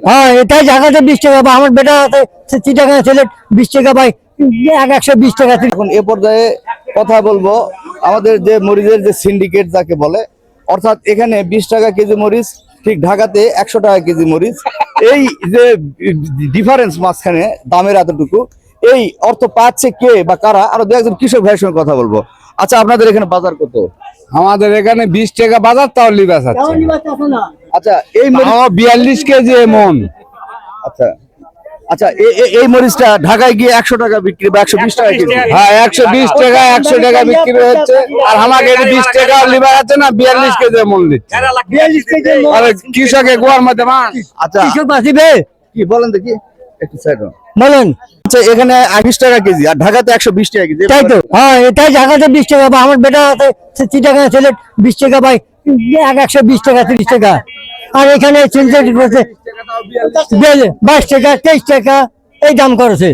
হ্যাঁ এটাই ঢাকাতে 20 টাকা, বা আমার বেটা আছে চিটাগাং সিলেট 20 টাকা ভাই, 120 টাকা। এখন এ পর্যায়ে কথা বলবো আমাদের যে মরিচের যে সিন্ডিকেট যাকে বলে, অর্থাৎ এখানে 20 টাকা কেজি মরিচ, ঠিক ঢাকাতে 100 টাকা কেজি মরিচ। এই যে ডিফারেন্স মাঝখানে দামের এতটুকু, এই অর্থ পাচ্ছে কে বা কারা? আরো দু একজন কৃষক ভাইয়ের সঙ্গে কথা বলবো। আচ্ছা, আপনাদের এখানে বাজার কত? আমাদের এখানে 20 টাকা বাজার, তাও লিবাস আছে। আচ্ছা, এই মরিচ 42 কেজি এমন। আচ্ছা আচ্ছা, এই মরিচটা ঢাকায় গিয়ে 100 টাকা বিক্রি বা 120 টাকা কেজি। হ্যাঁ 120 টাকা 100 টাকা বিক্রি হচ্ছে। আর আমাকে 20 টাকা লিবাস আছে না, 42 কেজি এমন দিচ্ছে। 42 কেজি আর কৃষকে গোয়ার মধ্যে মাছ। আচ্ছা, কৃষক বাঁচিবে? কি বলেন দেখি একটু সাইড হন। বলেন। আচ্ছা, এখানে 28 টাকা কেজি আর ঢাকাতে 120 টাকা কেজি। তাই তো, হ্যাঁ এটাই ঢাকাতে 20 টাকা, বা আমার বেটা আছে চিটাগাং সিলেট 20 টাকা ভাই, 120 টাকা 30 টাকা। আর এখানে সিনথেটিক করছে 22 টাকা 23 টাকা এই দাম করেছে।